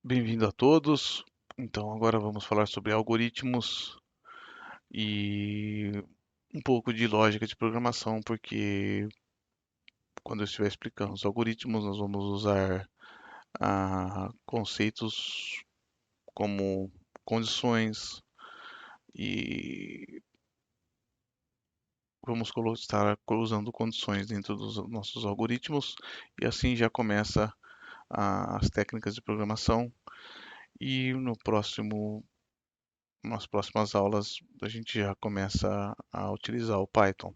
Bem-vindo a todos. Então, agora vamos falar sobre algoritmos e um pouco de lógica de programação, porque quando eu estiver explicando os algoritmos, nós vamos usar conceitos como condições e vamos estar usando condições dentro dos nossos algoritmos e assim já começa as técnicas de programação e nas próximas aulas a gente já começa a utilizar o Python.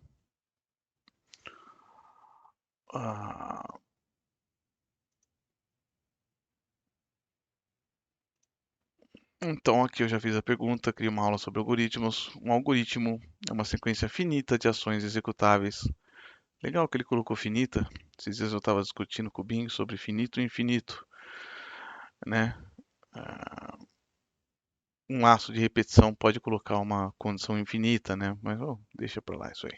Ah, então aqui eu já fiz a pergunta, criei uma aula sobre algoritmos. Um algoritmo é uma sequência finita de ações executáveis. Legal que ele colocou finita. Esses dias eu estava discutindo com o Bing sobre finito e infinito, né? Ah, um laço de repetição pode colocar uma condição infinita, né? Mas deixa para lá isso aí.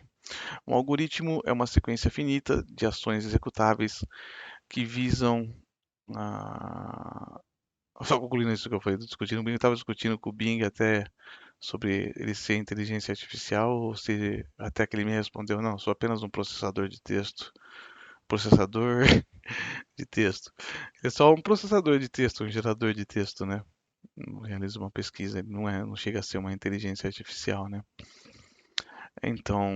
Um algoritmo é uma sequência finita de ações executáveis que visam a só concluindo isso que eu falei, discutindo, o Bing estava discutindo com o Bing até sobre ele ser inteligência artificial, ou se até que ele me respondeu, não, sou apenas um processador de texto. Processador de texto. É só um processador de texto, um gerador de texto, né? Não realiza uma pesquisa, ele não chega a ser uma inteligência artificial, né? Então,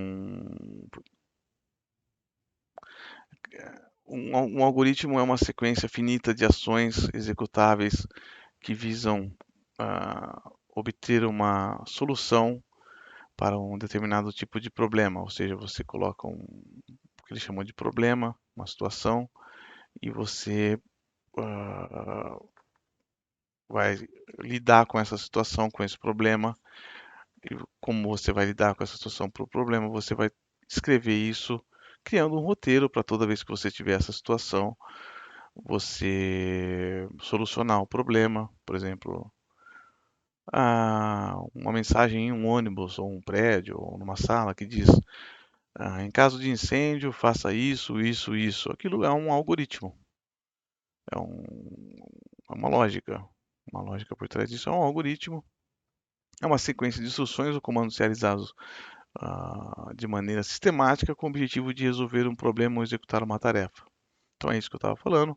um algoritmo é uma sequência finita de ações executáveis que visam obter uma solução para um determinado tipo de problema, ou seja, você coloca o que ele chamou de problema, uma situação, e você vai lidar com essa situação, com esse problema, e como você vai lidar com essa situação para o problema, você vai escrever isso criando um roteiro para toda vez que você tiver essa situação, você solucionar o problema, por exemplo, uma mensagem em um ônibus ou um prédio ou numa sala que diz em caso de incêndio, faça isso, isso, isso. Aquilo é um algoritmo, é, é uma lógica por trás disso é um algoritmo, é uma sequência de instruções ou comandos realizados de maneira sistemática com o objetivo de resolver um problema ou executar uma tarefa. Então é isso que eu estava falando.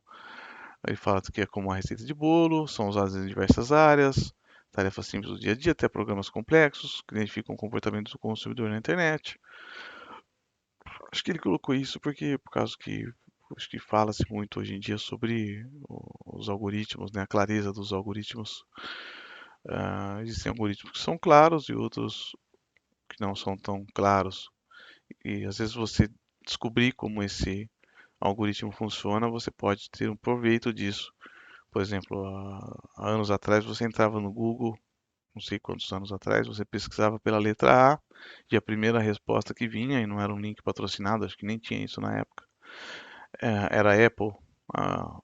Ele fala que é como a receita de bolo, são usadas em diversas áreas, tarefas simples do dia a dia até programas complexos que identificam o comportamento do consumidor na internet. Acho que ele colocou isso porque por causa que acho que fala-se muito hoje em dia sobre os algoritmos, né, a clareza dos algoritmos. Existem algoritmos que são claros e outros que não são tão claros. E às vezes você descobrir como esse algoritmo funciona, você pode ter um proveito disso. Por exemplo, há anos atrás você entrava no Google, não sei quantos anos atrás, você pesquisava pela letra A e a primeira resposta que vinha, e não era um link patrocinado, acho que nem tinha isso na época, era Apple,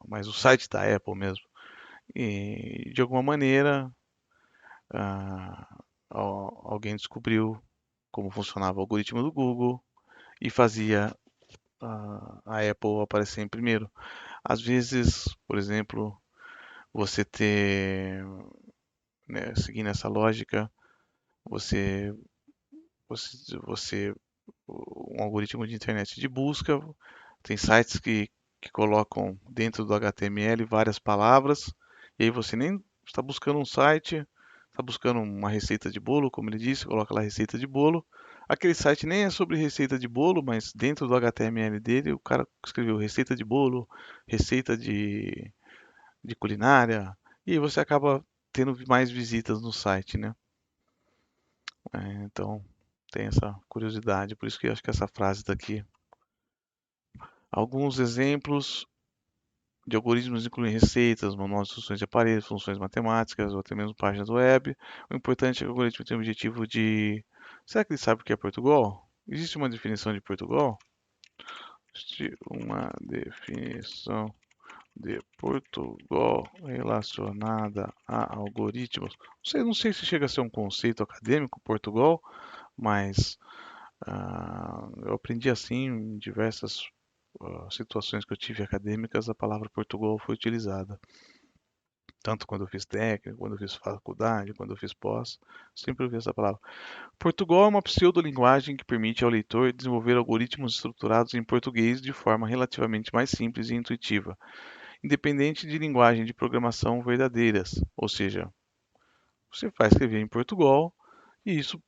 mas o site da Apple mesmo. E de alguma maneira ah, alguém descobriu como funcionava o algoritmo do Google e fazia a Apple aparecer em primeiro. Às vezes, por exemplo, você ter, né, seguindo essa lógica, você, você, um algoritmo de internet de busca, tem sites que colocam dentro do HTML várias palavras, e aí você nem está buscando um site, está buscando uma receita de bolo, como ele disse, coloca lá receita de bolo. Aquele site nem é sobre receita de bolo, mas dentro do HTML dele o cara escreveu receita de bolo, receita de culinária, e aí você acaba tendo mais visitas no site, né? Então tem essa curiosidade, por isso que eu acho que essa frase daqui. Alguns exemplos de algoritmos incluem receitas, manual de instruções de aparelhos, funções matemáticas ou até mesmo páginas web. O importante é que o algoritmo tem o objetivo de. Será que ele sabe o que é Portugal? Existe uma definição de Portugal? Existe uma definição de Portugal relacionada a algoritmos. Não sei se chega a ser um conceito acadêmico, Portugal, mas eu aprendi assim em diversas situações que eu tive acadêmicas, a palavra Portugal foi utilizada. Tanto quando eu fiz técnico, quando eu fiz faculdade, quando eu fiz pós, sempre ouvi essa palavra. Portugal é uma pseudolinguagem que permite ao leitor desenvolver algoritmos estruturados em português de forma relativamente mais simples e intuitiva, independente de linguagem de programação verdadeiras, ou seja, você vai escrever em Portugal e isso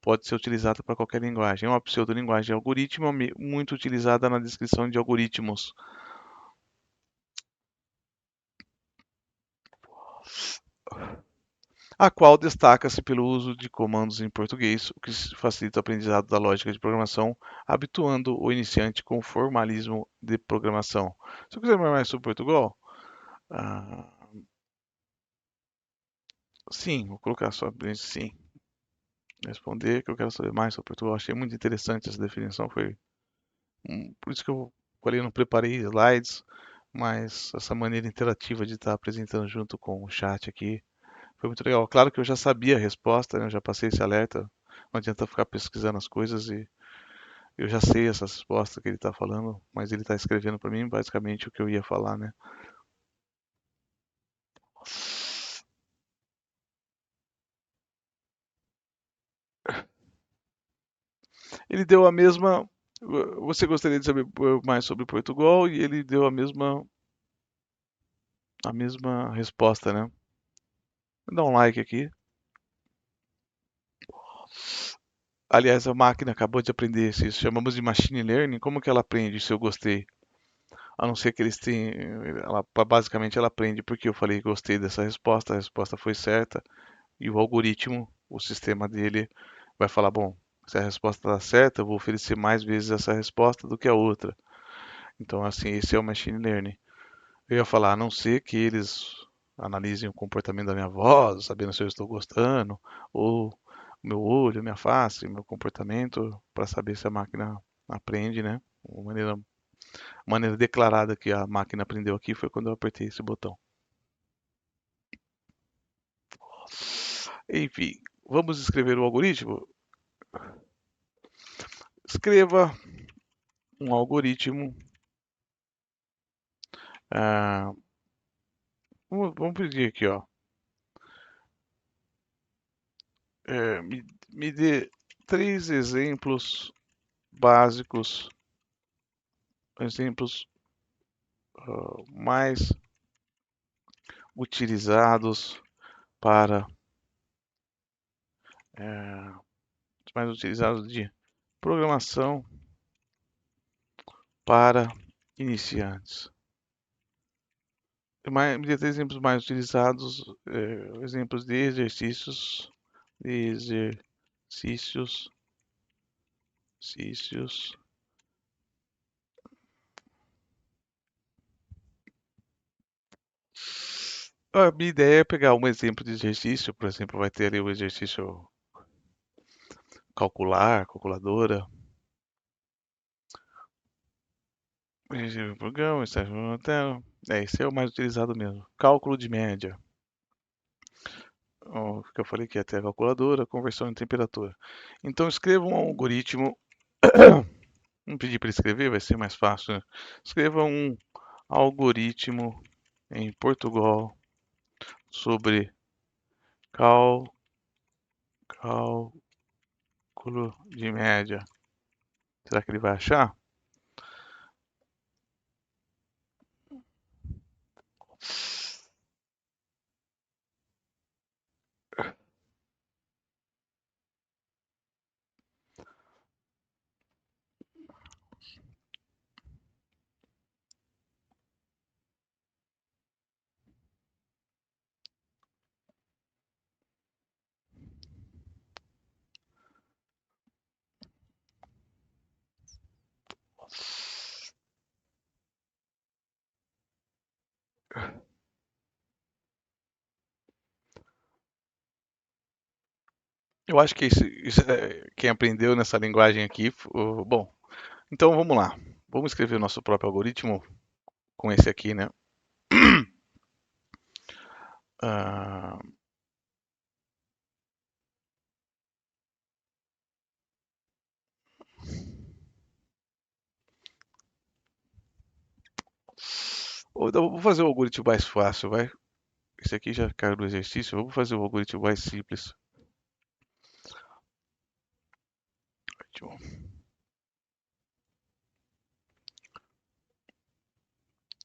pode ser utilizado para qualquer linguagem. É uma pseudolinguagem de algoritmo muito utilizada na descrição de algoritmos. A qual destaca-se pelo uso de comandos em português, o que facilita o aprendizado da lógica de programação, habituando o iniciante com o formalismo de programação. Se eu quiser mais sobre Portugal, ah, sim, vou colocar só sim, responder que eu quero saber mais sobre Portugal. Achei muito interessante essa definição, foi por isso que eu falei, eu não preparei slides, mas essa maneira interativa de estar apresentando junto com o chat aqui foi muito legal. Claro que eu já sabia a resposta, né? Eu já passei esse alerta. Não adianta ficar pesquisando as coisas e eu já sei essa resposta que ele está falando, mas ele está escrevendo para mim basicamente o que eu ia falar, né? Ele deu a mesma. Você gostaria de saber mais sobre Portugal e ele deu a mesma resposta, né? Vou dar um like aqui. Aliás, a máquina acabou de aprender, se chamamos de machine learning. Como que ela aprende se eu gostei? A não ser que eles tenham. Basicamente, ela aprende porque eu falei que gostei dessa resposta, a resposta foi certa, e o algoritmo, o sistema dele, vai falar: bom, se a resposta está certa, eu vou oferecer mais vezes essa resposta do que a outra. Então, assim, esse é o machine learning. Eu ia falar: a não ser que eles analisem o comportamento da minha voz, sabendo se eu estou gostando, ou meu olho, minha face, meu comportamento, para saber se a máquina aprende, né? Uma maneira declarada que a máquina aprendeu aqui foi quando eu apertei esse botão. Enfim, vamos escrever o algoritmo? Escreva um algoritmo. ah, vamos pedir aqui, ó. Me dê 3 básicos, exemplos mais utilizados para é, mais utilizados de programação para iniciantes. Me dê 3 exemplos mais utilizados, exemplos de exercícios, exercícios. A minha ideia é pegar um exemplo de exercício, por exemplo, vai ter ali o exercício calculadora, programa, estágio tela. Esse é o mais utilizado mesmo. Cálculo de média. O que eu falei que ia ter a calculadora, conversão em temperatura. Então escreva um algoritmo. Não pedir para escrever, vai ser mais fácil, né? Escreva um algoritmo em Portugal sobre cálculo de média. Será que ele vai achar? Eu acho que quem aprendeu nessa linguagem aqui, bom. Então vamos lá. Vamos escrever o nosso próprio algoritmo com esse aqui, né? Ah, vou fazer o algoritmo mais fácil, vai. que esse aqui já caiu do exercício. Vamos fazer o algoritmo mais simples.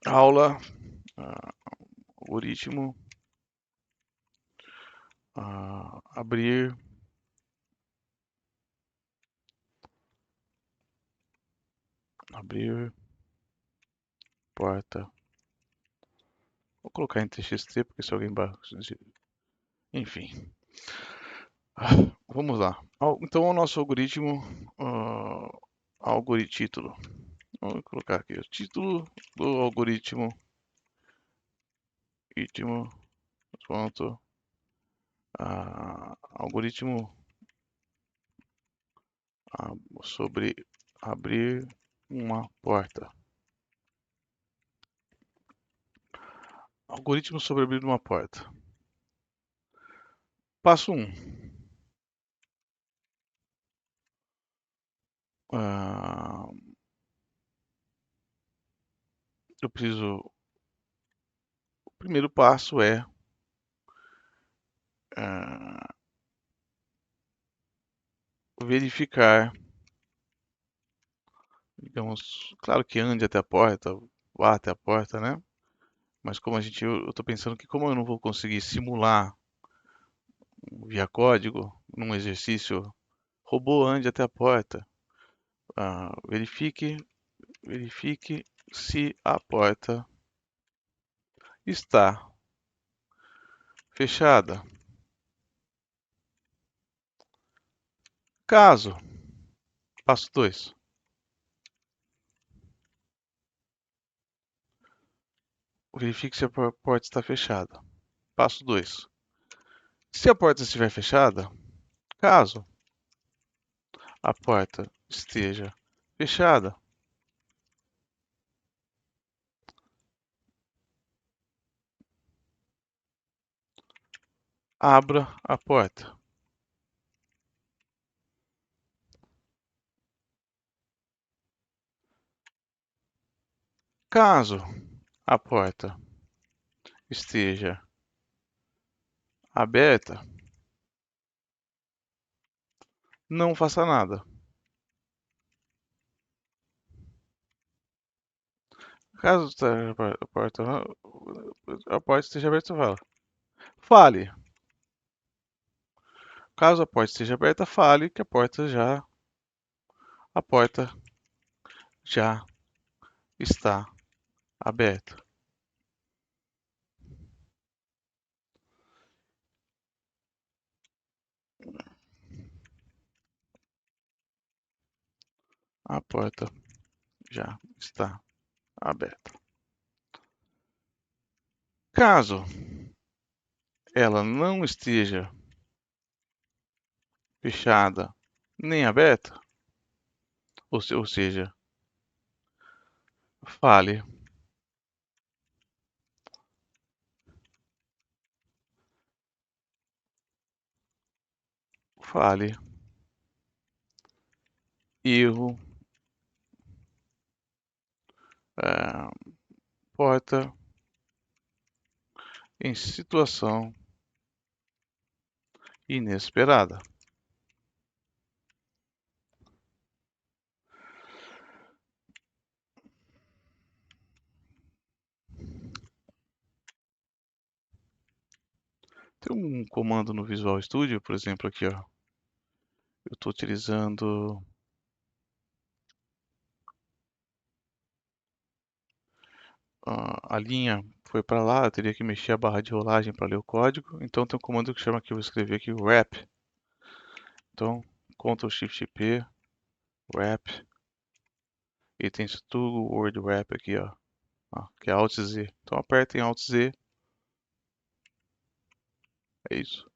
Aula, algoritmo, abrir porta. Vou colocar em TXT porque se alguém enfim. Vamos lá. Então o nosso algoritmo, algoritmo. Vamos colocar aqui o título do algoritmo, ponto, algoritmo sobre abrir uma porta. Algoritmo sobre abrir uma porta. Passo 1. Eu preciso. O primeiro passo é verificar, digamos, claro que ande até a porta, vá até a porta, né? Mas como eu estou pensando que como eu não vou conseguir simular via código num exercício, robô ande até a porta, verifique se a porta está fechada. Caso, passo 2, verifique se a porta está fechada. Passo 2, se a porta estiver fechada, caso a porta esteja fechada, abra a porta. Caso a porta esteja aberta, não faça nada. Caso a porta esteja aberta, fale. Caso a porta esteja aberta, fale que a porta já está aberta. A porta já está aberta. Caso ela não esteja fechada nem aberta, ou seja, fale. Fale. Erro. Porta em situação inesperada. Tem um comando no Visual Studio, por exemplo, aqui, ó. Eu estou utilizando a linha foi para lá, eu teria que mexer a barra de rolagem para ler o código. Então tem um comando que chama aqui, eu vou escrever aqui wrap. Então Ctrl Shift P, wrap, e tem isso tudo word wrap aqui, ó, que é Alt Z. Então apertem Alt Z. É isso.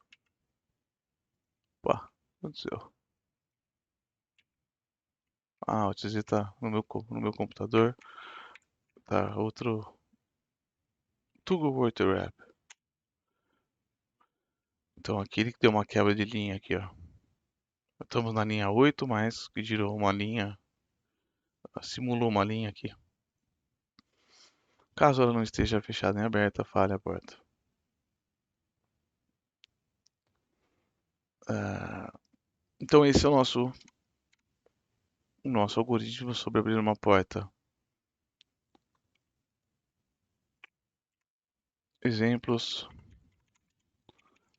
Opa, aconteceu. Alt Z tá no meu computador. Tá, outro Toggle Word Wrap. Então aqui ele deu uma quebra de linha aqui, ó. Estamos na linha 8, mas que girou uma linha, simulou uma linha aqui. Caso ela não esteja fechada nem aberta, fale a porta. Então esse é o nosso algoritmo sobre abrir uma porta. Exemplos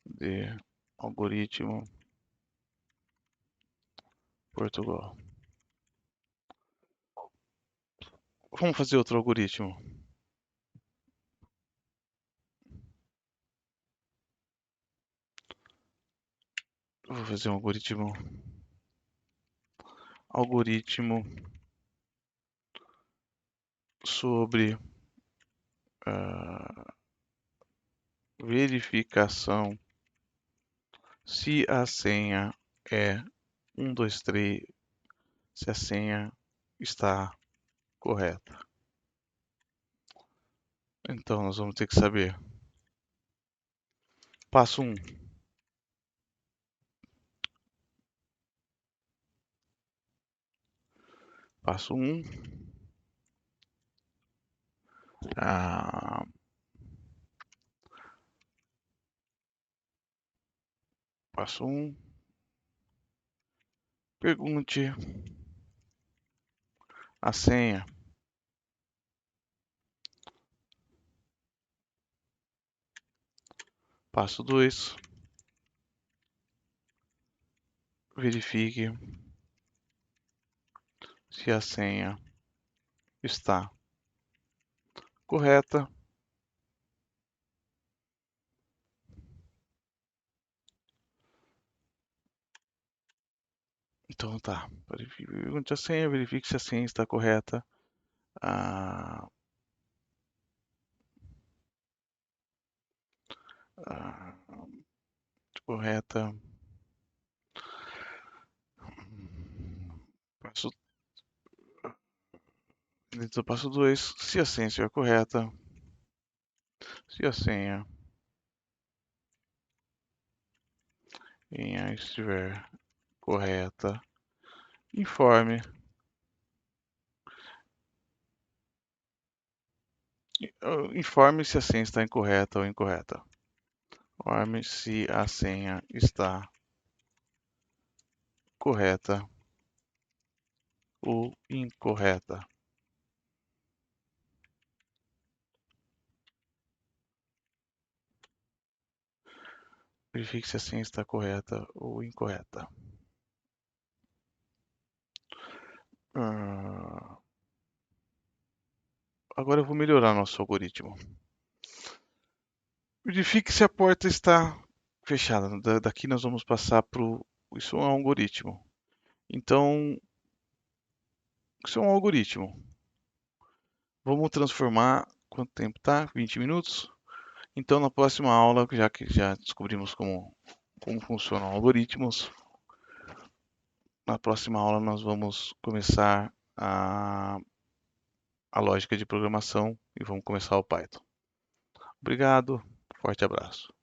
de algoritmo Portugal. Vamos fazer outro algoritmo. Vou fazer um algoritmo sobre verificação se a senha é 123, se a senha está correta. Então nós vamos ter que saber. Passo 1. Passo 1. Passo 1. Pergunte a senha. Passo 2. Verifique se a senha está correta. Então tá. Pergunte a senha, verifique se a senha está correta. Ah, ah, correta. Passo, dentro do passo 2, se a senha estiver correta, se a senha estiver correta, informe se a senha está incorreta ou incorreta. Informe se a senha está correta ou incorreta. Verifique se a senha está correta ou incorreta. Agora eu vou melhorar nosso algoritmo. Verifique se a porta está fechada. Daqui nós vamos passar para o. Isso é um algoritmo. Então, isso é um algoritmo. Vamos transformar. Quanto tempo tá? 20 minutos? Então, na próxima aula, já que já descobrimos como funcionam algoritmos, na próxima aula nós vamos começar a lógica de programação e vamos começar o Python. Obrigado, forte abraço.